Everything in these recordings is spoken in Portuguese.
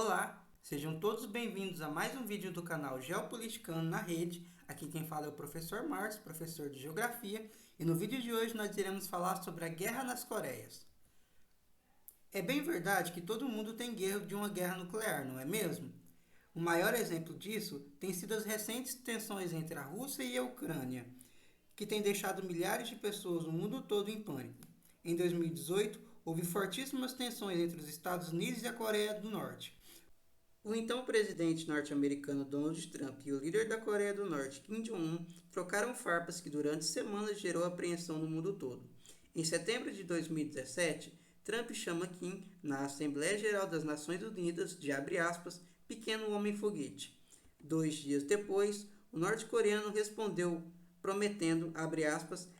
Olá, sejam todos bem-vindos a mais um vídeo do canal Geopoliticano na Rede. Aqui quem fala é o professor Márcio, professor de Geografia, e no vídeo de hoje nós iremos falar sobre a Guerra nas Coreias. É bem verdade que todo mundo tem medo de uma guerra nuclear, não é mesmo? O maior exemplo disso tem sido as recentes tensões entre a Rússia e a Ucrânia, que tem deixado milhares de pessoas no mundo todo em pânico. Em 2018, houve fortíssimas tensões entre os Estados Unidos e a Coreia do Norte. O então presidente norte-americano Donald Trump e o líder da Coreia do Norte, Kim Jong-un, trocaram farpas que durante semanas gerou apreensão no mundo todo. Em setembro de 2017, Trump chama Kim, na Assembleia Geral das Nações Unidas, de pequeno homem-foguete. 2 dias depois, o norte-coreano respondeu prometendo,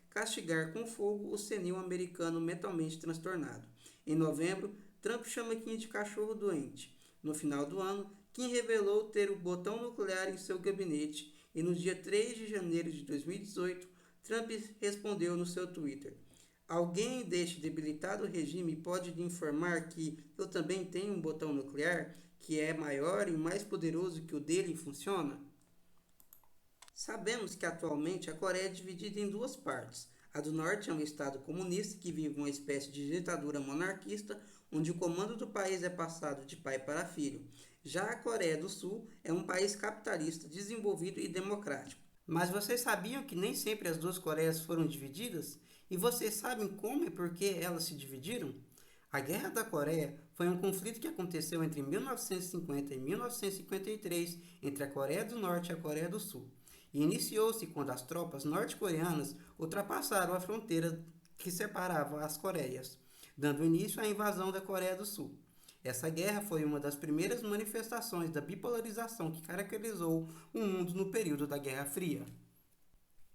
castigar com fogo o senil americano mentalmente transtornado. Em novembro, Trump chama Kim de cachorro doente. No final do ano, Kim revelou ter o botão nuclear em seu gabinete e no dia 3 de janeiro de 2018, Trump respondeu no seu Twitter: "Alguém deste debilitado regime pode lhe informar que eu também tenho um botão nuclear que é maior e mais poderoso que o dele e funciona?" Sabemos que atualmente a Coreia é dividida em duas partes. A do norte é um estado comunista que vive uma espécie de ditadura monarquista, onde o comando do país é passado de pai para filho. Já a Coreia do Sul é um país capitalista, desenvolvido e democrático. Mas vocês sabiam que nem sempre as duas Coreias foram divididas? E vocês sabem como e por que elas se dividiram? A Guerra da Coreia foi um conflito que aconteceu entre 1950 e 1953 entre a Coreia do Norte e a Coreia do Sul. E iniciou-se quando as tropas norte-coreanas ultrapassaram a fronteira que separava as Coreias, dando início à invasão da Coreia do Sul. Essa guerra foi uma das primeiras manifestações da bipolarização que caracterizou o mundo no período da Guerra Fria.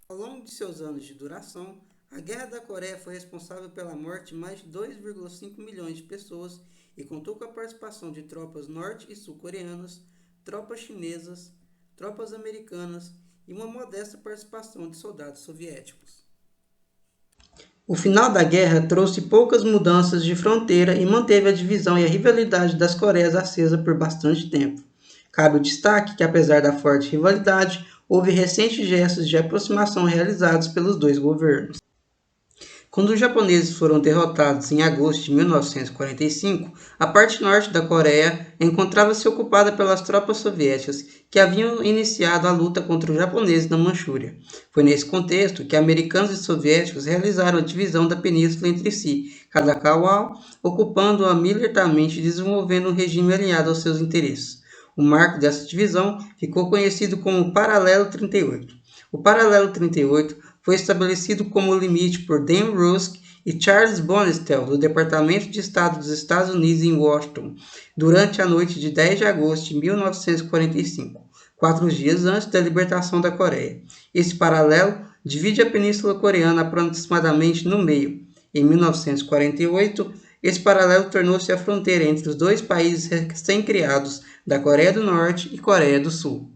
Ao longo de seus anos de duração, a Guerra da Coreia foi responsável pela morte de mais de 2,5 milhões de pessoas e contou com a participação de tropas norte- e sul-coreanas, tropas chinesas, tropas americanas e uma modesta participação de soldados soviéticos. O final da guerra trouxe poucas mudanças de fronteira e manteve a divisão e a rivalidade das Coreias acesa por bastante tempo. Cabe o destaque que, apesar da forte rivalidade, houve recentes gestos de aproximação realizados pelos dois governos. Quando os japoneses foram derrotados em agosto de 1945, a parte norte da Coreia encontrava-se ocupada pelas tropas soviéticas, que haviam iniciado a luta contra os japoneses na Manchúria. Foi nesse contexto que americanos e soviéticos realizaram a divisão da península entre si, cada qual ocupando-a militarmente e desenvolvendo um regime alinhado aos seus interesses. O marco dessa divisão ficou conhecido como Paralelo 38. O Paralelo 38 foi estabelecido como limite por Dan Rusk e Charles Bonestell, do Departamento de Estado dos Estados Unidos em Washington, durante a noite de 10 de agosto de 1945, 4 dias antes da libertação da Coreia. Esse paralelo divide a Península Coreana aproximadamente no meio. Em 1948, esse paralelo tornou-se a fronteira entre os dois países recém-criados da Coreia do Norte e Coreia do Sul.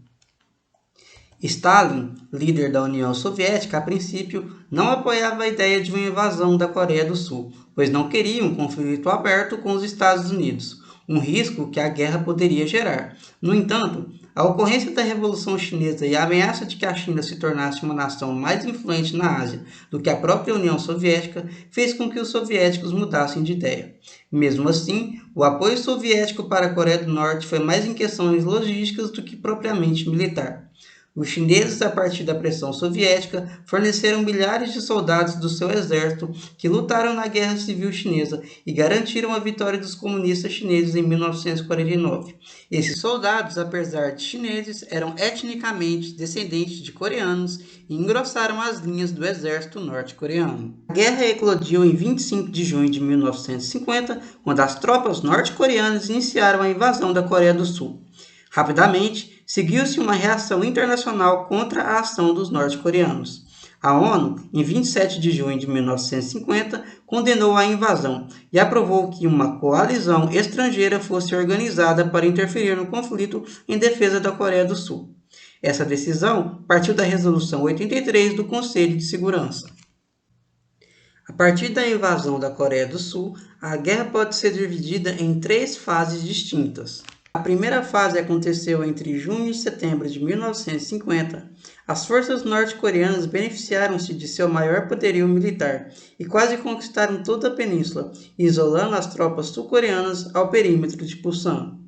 Stalin, líder da União Soviética, a princípio não apoiava a ideia de uma invasão da Coreia do Sul, pois não queria um conflito aberto com os Estados Unidos, um risco que a guerra poderia gerar. No entanto, a ocorrência da Revolução Chinesa e a ameaça de que a China se tornasse uma nação mais influente na Ásia do que a própria União Soviética fez com que os soviéticos mudassem de ideia. Mesmo assim, o apoio soviético para a Coreia do Norte foi mais em questões logísticas do que propriamente militar. Os chineses, a partir da pressão soviética, forneceram milhares de soldados do seu exército que lutaram na Guerra Civil Chinesa e garantiram a vitória dos comunistas chineses em 1949. Esses soldados, apesar de chineses, eram etnicamente descendentes de coreanos e engrossaram as linhas do exército norte-coreano. A guerra eclodiu em 25 de junho de 1950, quando as tropas norte-coreanas iniciaram a invasão da Coreia do Sul. Rapidamente, seguiu-se uma reação internacional contra a ação dos norte-coreanos. A ONU, em 27 de junho de 1950, condenou a invasão e aprovou que uma coalizão estrangeira fosse organizada para interferir no conflito em defesa da Coreia do Sul. Essa decisão partiu da Resolução 83 do Conselho de Segurança. A partir da invasão da Coreia do Sul, a guerra pode ser dividida em 3 fases distintas. A primeira fase aconteceu entre junho e setembro de 1950. As forças norte-coreanas beneficiaram-se de seu maior poderio militar e quase conquistaram toda a península, isolando as tropas sul-coreanas ao perímetro de Pusan.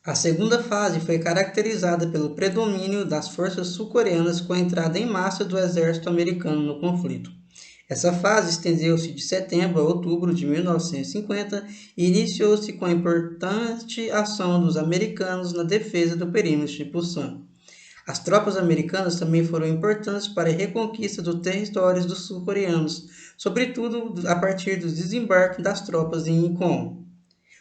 A segunda fase foi caracterizada pelo predomínio das forças sul-coreanas com a entrada em massa do exército americano no conflito. Essa fase estendeu-se de setembro a outubro de 1950 e iniciou-se com a importante ação dos americanos na defesa do perímetro de Pusan. As tropas americanas também foram importantes para a reconquista dos territórios dos sul-coreanos, sobretudo a partir do desembarque das tropas em Incheon.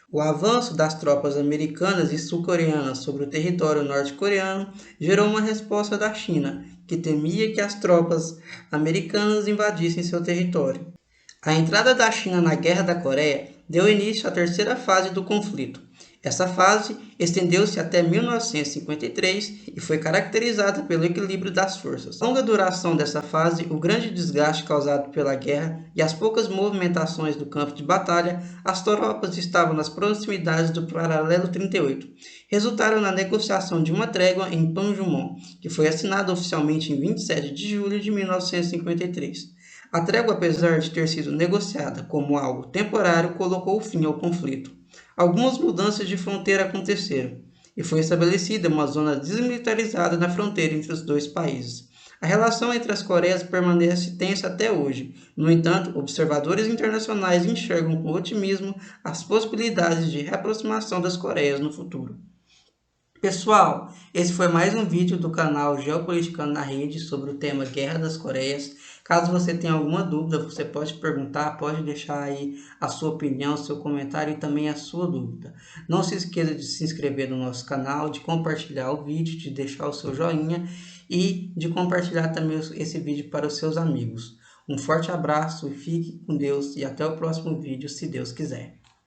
O avanço das tropas americanas e sul-coreanas sobre o território norte-coreano gerou uma resposta da China, que temia que as tropas americanas invadissem seu território. A entrada da China na Guerra da Coreia deu início à terceira fase do conflito. Essa fase estendeu-se até 1953 e foi caracterizada pelo equilíbrio das forças. A longa duração dessa fase, o grande desgaste causado pela guerra e as poucas movimentações do campo de batalha, as tropas estavam nas proximidades do paralelo 38. Resultaram na negociação de uma trégua em Panmunjom, que foi assinada oficialmente em 27 de julho de 1953. A trégua, apesar de ter sido negociada como algo temporário, colocou fim ao conflito. Algumas mudanças de fronteira aconteceram e foi estabelecida uma zona desmilitarizada na fronteira entre os dois países. A relação entre as Coreias permanece tensa até hoje. No entanto, observadores internacionais enxergam com otimismo as possibilidades de reaproximação das Coreias no futuro. Pessoal, esse foi mais um vídeo do canal Geopoliticano na Rede sobre o tema Guerra das Coreias. Caso você tenha alguma dúvida, você pode perguntar, pode deixar aí a sua opinião, seu comentário e também a sua dúvida. Não se esqueça de se inscrever no nosso canal, de compartilhar o vídeo, de deixar o seu joinha e de compartilhar também esse vídeo para os seus amigos. Um forte abraço, fique com Deus e até o próximo vídeo, se Deus quiser.